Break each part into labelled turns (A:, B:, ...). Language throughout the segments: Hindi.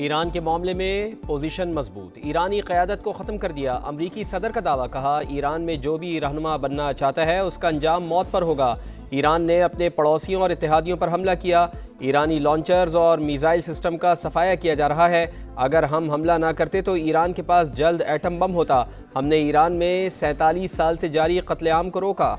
A: ईरान के मामले में पोजीशन मजबूत, ईरानी क़यादत को ख़त्म कर दिया। अमरीकी सदर का दावा, कहा ईरान में जो भी रहनुमा बनना चाहता है उसका अंजाम मौत पर होगा। ईरान ने अपने पड़ोसियों और इत्तेहादियों पर हमला किया। ईरानी लॉन्चर्स और मिसाइल सिस्टम का सफाया किया जा रहा है। अगर हम हमला ना करते तो ईरान के पास जल्द एटम बम होता। हमने ईरान में 47 साल से जारी कत्लेआम को रोका।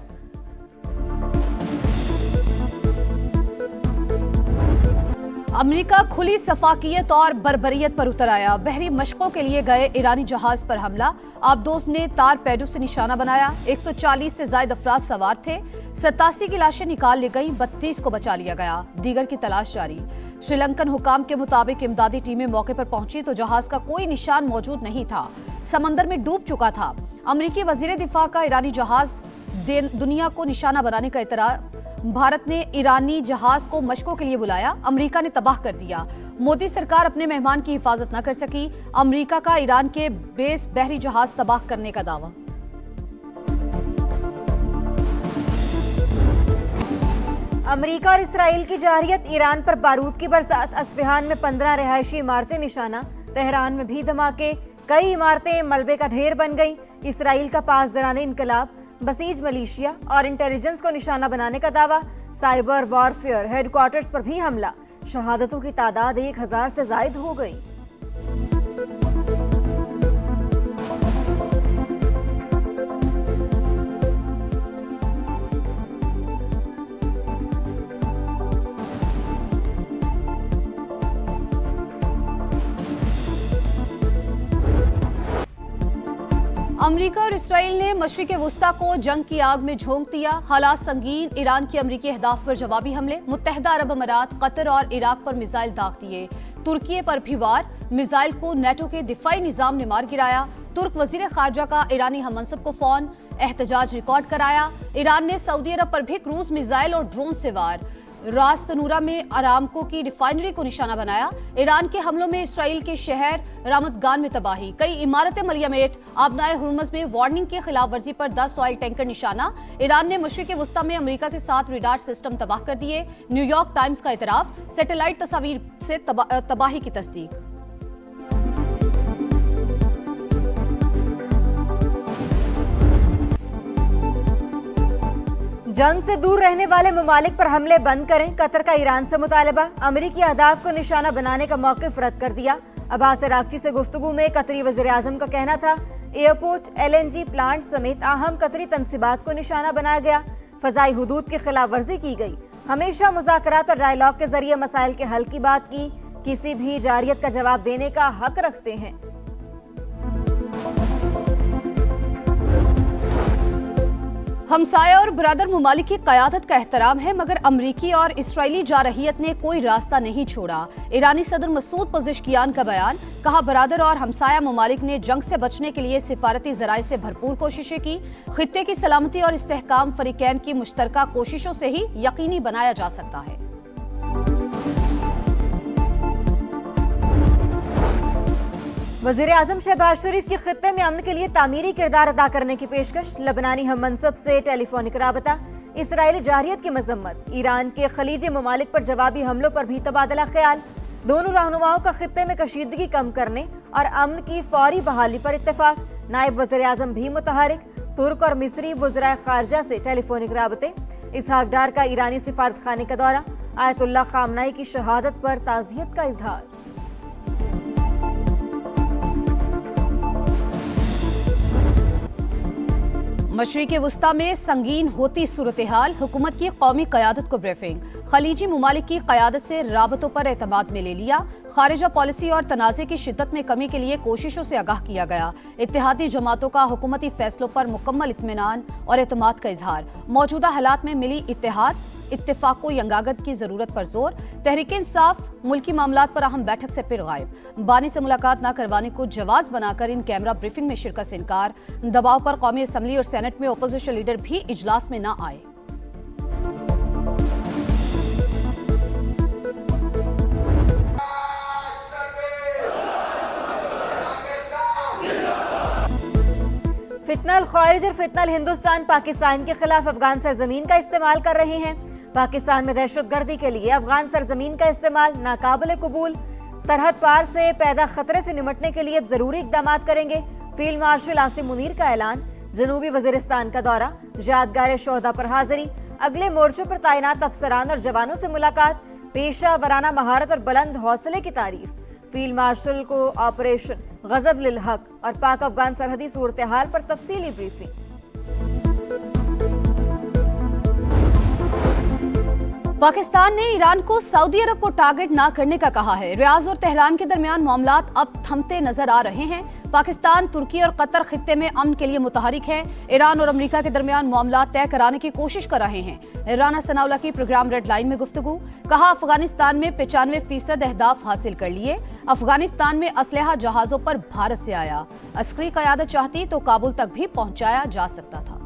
B: अमेरिका खुली सफाकियत और बर्बरियत पर उतर आया। बहरी मशकों के लिए गए ईरानी जहाज पर हमला। आबदोस ने तारपेडो से निशाना बनाया। 140 से ज्यादा अफराद सवार थे। 87 की लाशें निकाल ली गईं, 32 को बचा लिया गया। दीगर की तलाश जारी। श्रीलंकन हुकाम के मुताबिक इमदादी टीमें मौके पर पहुंची तो जहाज का कोई निशान मौजूद नहीं था, समंदर में डूब चुका था। अमरीकी वजीर दिफा का ईरानी जहाज दुनिया को निशाना बनाने का इतरार। भारत ने ईरानी जहाज को मशकों के लिए बुलाया, अमेरिका ने तबाह कर दिया। मोदी सरकार अपने मेहमान की हिफाजत न कर सकी। अमेरिका का ईरान के बेस बहरी जहाज तबाह करने का दावा।
C: अमेरिका और इसराइल की जारहियत, ईरान पर बारूद की बरसात। अस्फहान में 15 रिहायशी इमारतें निशाना। तेहरान में भी धमाके, कई इमारतें मलबे का ढेर बन गईं। इसराइल का पासदाराने इनकलाब, बसीज मलेशिया और इंटेलिजेंस को निशाना बनाने का दावा। साइबर वॉरफेयर हेडक्वार्टर्स पर भी हमला। शहादतों की तादाद 1000 से जायद हो गई।
B: अमेरिका और इसराइल ने मशरिक़ वुस्ता को जंग की आग में झोंक दिया। हालात संगीन, ईरान की अमरीकी अहदाफ पर जवाबी हमले। मुत्तहिदा अरब अमारात, कतर और इराक पर मिसाइल दाग दिए। तुर्की पर भी वार, मिसाइल को नेटो के दिफाई निजाम ने मार गिराया। तुर्क वजीर खारजा का ईरानी हममनसब को फोन, एहतजाज रिकॉर्ड कराया। ईरान ने सऊदी अरब पर भी क्रूज मिसाइल और ड्रोन से वार। रास तनूरा में अरामको की रिफाइनरी को निशाना बनाया। ईरान के हमलों में इसराइल के शहर रामतगान में तबाही, कई इमारतें मलियामेट। आबनाए हुर्मज में वार्निंग की खिलाफ वर्जी पर 10 ऑयल टैंकर निशाना। ईरान ने मशरिक़ वुस्ता में अमेरिका के साथ रेडार सिस्टम तबाह कर दिए। न्यूयॉर्क टाइम्स का इतराफ, सैटेलाइट तस्वीर से तबाही की तस्दीक।
C: जंग से दूर रहने वाले ममालिक पर हमले बंद करें, कतर का ईरान से मुतालबा। अमेरिकी अहदाफ को निशाना बनाने का मौक़िफ़ रद्द कर दिया। अब्बास अरागची से गुफ्तगू में कतरी वज़ीर आज़म का कहना था एयरपोर्ट, LNG प्लांट समेत अहम कतरी तनसीबात को निशाना बनाया गया। फ़ज़ाई हुदूद की खिलाफ वर्जी की गई। हमेशा मुज़ाकरात और डायलॉग के जरिए मसाइल के हल की बात की। किसी भी जारियत का जवाब देने का हक रखते हैं।
B: हमसाया और बरादर ममालिक की क़यादत का एहतराम है, मगर अमरीकी और इसराइली जारहियत ने कोई रास्ता नहीं छोड़ा। ईरानी सदर मसूद पज़ेश्कियान का बयान, कहा बरादर और हमसाया ममालिक ने जंग से बचने के लिए सिफारती ज़राए से भरपूर कोशिशें की। खित्ते की सलामती और इस्तेहकाम फ़रीक़ैन की मुश्तरका कोशिशों से ही यकीनी बनाया जा सकता है।
C: वज़ीर आज़म शहबाज शरीफ की खित्ते में अमन के लिए तामीरी किरदार अदा करने की पेशकश। लबनानी हम मनसब से टेलीफोनिक राबता। इसराइली जारहियत की मजम्मत। ईरान के खलीजी ममालिक पर जवाबी हमलों पर भी तबादला ख्याल। दोनों रहनुमाओं का खित्ते में कशीदगी कम करने और अमन की फौरी बहाली पर इत्तेफाक। नायब वज़ीर आज़म भी मुतहरिक। तुर्क और मिस्री वज़राए खारजा से टेलीफोनिक राबते। इसहाक डार का ईरानी सिफारत खाने का दौरा। आयतुल्लाह खामनाई की शहादत पर ताज़ियत का इजहार।
B: मशरिक़ वुस्ता में संगीन होती सूरत हाल, हुकूमत की कौमी क़यादत को ब्रीफिंग। खलीजी ममालिक की क़यादत से राबतों पर एतमाद में ले लिया। खारिजा पॉलिसी और तनाज़े की शिद्दत में कमी के लिए कोशिशों से आगाह किया गया। इत्तेहादी जमातों का हुकूमती फैसलों पर मुकम्मल इत्मीनान और एतमाद का इजहार। मौजूदा हालात में मिली इत्तेफाक यंगागत की जरूरत पर जोर। तहरीक इंसाफ मुल्की मामलात पर अहम बैठक से फिर गायब। बानी से मुलाकात न करवाने को जवाज बनाकर इन कैमरा ब्रीफिंग में शिरकत से इनकार। दबाव पर कौमी असम्बली और सेनेट में अपोजिशन लीडर भी इजलास में न आए।
C: फितनल ख्वारिज और फितनल हिंदुस्तान पाकिस्तान के खिलाफ अफगान सरजमीन का इस्तेमाल कर रहे हैं। पाकिस्तान में दहशतगर्दी के लिए अफगान सरजमीन का इस्तेमाल नाकाबिल कबूल। सरहद पार से पैदा खतरे से निपटने के लिए अब जरूरी इकदाम करेंगे। फील्ड मार्शल आसिम मुनीर का ऐलान। जनूबी वजीरिस्तान का दौरा, यादगार शोहदा पर हाजिरी, अगले मोर्चों पर तैनात अफसरान और जवानों से मुलाकात, पेशा वराना महारत और बुलंद हौसले की तारीफ। फील्ड मार्शल को ऑपरेशन गजब लिल हक और पाक अफगान सरहदी सूरत हाल पर तफसीली ब्रीफिंग।
B: पाकिस्तान ने ईरान को सऊदी अरब को टारगेट ना करने का कहा है। रियाज और तेहरान के दरमियान मामलात अब थमते नजर आ रहे हैं। पाकिस्तान, तुर्की और कतर खित्ते में अमन के लिए मुतहरिक है। ईरान और अमेरिका के दरमियान मामलात तय कराने की कोशिश कर रहे हैं। राना सनाउल्लाह की प्रोग्राम रेड लाइन में गुफ्तगू। कहा, अफगानिस्तान में 95% अहदाफ हासिल कर लिए। अफगानिस्तान में असलहा जहाजों पर भारत से आया। अस्करी क़यादत चाहती तो काबुल तक भी पहुंचाया जा सकता था।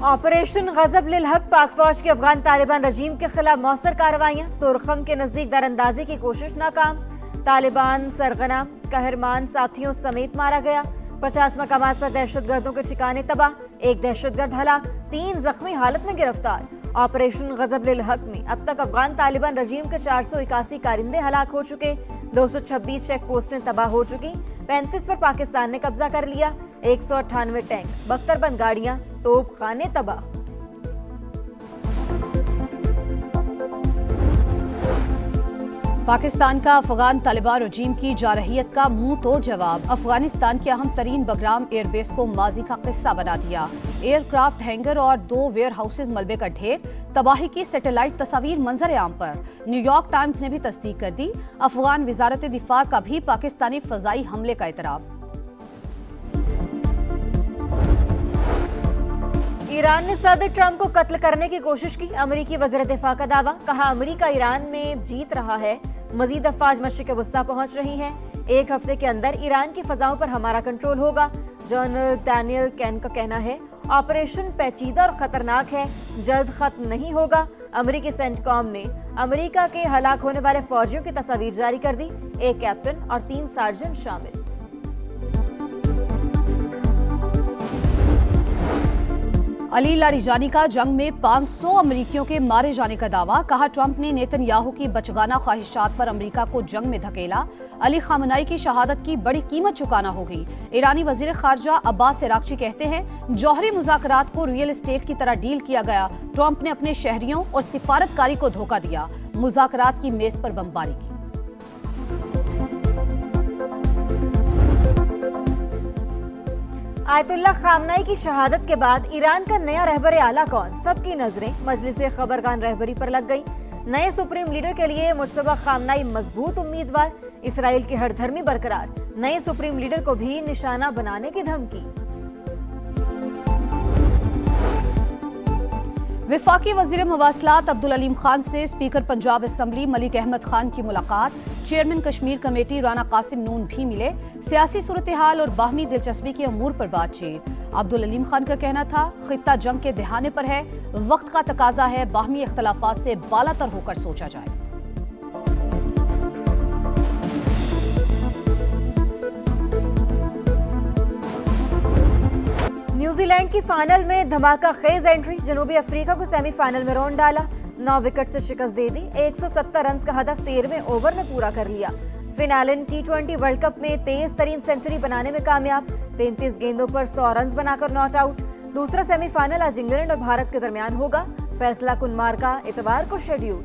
C: ऑपरेशन गजब लिल हक, पाक फौज की अफगान तालिबान रजीम के खिलाफ मौसर कार्रवाइयां। तुरखम के नजदीक दरअंदाजी की कोशिश नाकाम। तालिबान सरगना कहरमान साथियों समेत मारा गया। 50 मकामात पर दहशतगर्दों के ठिकाने तबाह। एक दहशतगर्द हलाक, 3 जख्मी हालत में गिरफ्तार। ऑपरेशन गजब लिल हक में अब तक अफगान तालिबान रजीम के 481 कारिंदे हलाक हो चुके। 226 चेक पोस्टें तबाह हो चुकी। 35 पर पाकिस्तान ने कब्जा कर लिया। 198 टैंक, बख्तरबंद गाड़ियां, तोप खाने तबाह।
B: पाकिस्तान का अफगान तालिबान रजीम की जारहियत का मुंह तोड़ जवाब। अफगानिस्तान के अहम तरीन बगराम एयरबेस को माजी का किस्सा बना दिया। एयरक्राफ्ट हैंगर और 2 वेयर हाउसेज मलबे का ढेर। तबाही की सैटेलाइट तस्वीर मंजर आम पर। न्यूयॉर्क टाइम्स ने भी तस्दीक कर दी। अफगान वजारत दिफा का भी पाकिस्तानी फजाई हमले का इतराफ।
C: ईरान ने सदर ट्रंप को कत्ल करने की कोशिश की। अमेरिकी वज़ीर दिफा का दावा। कहा, अमेरिका ईरान में जीत रहा है। मजीद अफवाज मशरिक़ वस्ता पहुंच रही हैं। 1 हफ्ते के अंदर ईरान की फजाओं पर हमारा कंट्रोल होगा। जनरल डैनियल कैन का कहना है, ऑपरेशन पेचीदा और खतरनाक है, जल्द खत्म नहीं होगा। अमेरिकी सेंटकॉम ने अमेरिका के हलाक होने वाले फौजियों की तस्वीर जारी कर दी। 1 कैप्टन और 3 सार्जेंट शामिल।
B: अली लारिजानी का जंग में 500 अमरीकियों के मारे जाने का दावा। कहा, ट्रंप ने नेतन्याहू की बचगाना ख्वाहिशात पर अमरीका को जंग में धकेला। अली खामनाई की शहादत की बड़ी कीमत चुकाना होगी। ईरानी वजीर खारजा अब्बास इराक्ची कहते हैं, जौहरी मुज़ाकरात को रियल एस्टेट की तरह डील किया गया। ट्रंप ने अपने शहरियों और सिफारतकारी को धोखा दिया। मुज़ाकरात की मेज पर बमबारी की।
C: आयतुल्लाह खामनाई की शहादत के बाद ईरान का नया रहबर आला कौन? सबकी नजरें मजलिस खबरगान रहबरी पर लग गई। नए सुप्रीम लीडर के लिए मुश्तबा खामनाई मजबूत उम्मीदवार। इसराइल की हरधर्मी बरकरार। नए सुप्रीम लीडर को भी निशाना बनाने की धमकी।
B: विफाकी वजीर मवासलात अब्दुल अलीम खान से स्पीकर पंजाब असम्बली मलिक अहमद खान की मुलाकात। चेयरमैन कश्मीर कमेटी राना कासिम नून भी मिले। सियासी सूरत हाल और बाहमी दिलचस्पी के अमूर पर बातचीत। अब्दुल अलीम खान का कहना था, खित्ता जंग के दहाने पर है, वक्त का तकाजा है बाहमी इख्तलाफात से बालातर होकर सोचा जाए।
C: न्यूजीलैंड की फाइनल में धमाका खेज एंट्री। जनूबी अफ्रीका को सेमीफाइनल में रौंद डाला। 9 विकेट से शिकस्त दे दी। 170 रन का हदफ 13वें ओवर में पूरा कर लिया। फिनालन T20 वर्ल्ड कप में तेज तरीन सेंचुरी बनाने में कामयाब। 33 गेंदों पर 100 रन बनाकर नॉट आउट। दूसरा सेमीफाइनल आज इंग्लैंड और भारत के दरमियान होगा। फैसला कुनमार का इतवार को शेड्यूल।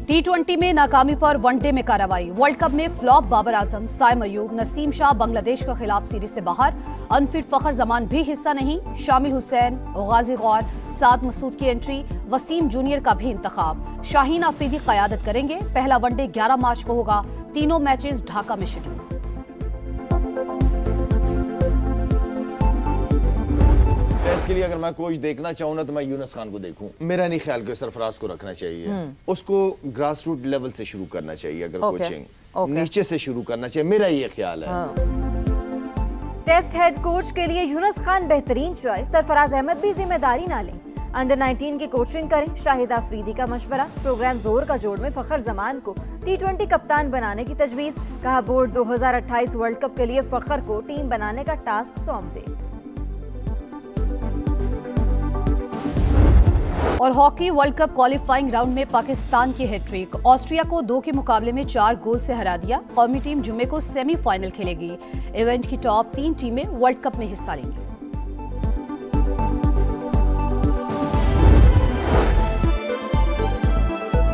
B: T20 में नाकामी पर वनडे में कार्रवाई। वर्ल्ड कप में फ्लॉप बाबर आजम, साइम अयूब, नसीम शाह बांग्लादेश के खिलाफ सीरीज से बाहर। अनफिट फखर जमान भी हिस्सा नहीं। शामिल हुसैन, गाजी गौर, साद मसूद की एंट्री। वसीम जूनियर का भी इंतखाब। शाहीन आफरीदी क़यादत करेंगे। पहला वनडे 11 मार्च को होगा। तीनों मैचेस ढाका में शेड्यूल।
D: इसके लिए अगर मैं कोच देखना चाहूँ ना तो मैं यूनुस खान को देखूं। मेरा नहीं ख्याल कि सरफराज को रखना चाहिए। उसको ग्रास रूट लेवल से शुरू करना चाहिए। अगर कोचिंग नीचे से शुरू करना चाहिए, मेरा ये ख्याल है।
C: टेस्ट हेड कोच के लिए यूनुस खान बेहतरीन चॉइस। सरफराज अहमद भी जिम्मेदारी ना लें। अंडर 19 की कोचिंग करें, शाहिद आफरीदी का मशवरा। प्रोग्राम जोर का जोड़ में फखर जमान को T20 कप्तान बनाने की तजवीज़। कहा बोर्ड 2028 वर्ल्ड कप के लिए फखर को टीम बनाने का टास्क सौंप दे।
B: और hockey world cup qualifying round में पाकिस्तान की हैट्रिक, ऑस्ट्रिया को 2 के मुकाबले में 4 गोल से हरा दिया। कौमी टीम जुम्मे को सेमीफाइनल खेलेगी। इवेंट की टॉप 3 टीमें वर्ल्ड कप में हिस्सा लेंगी।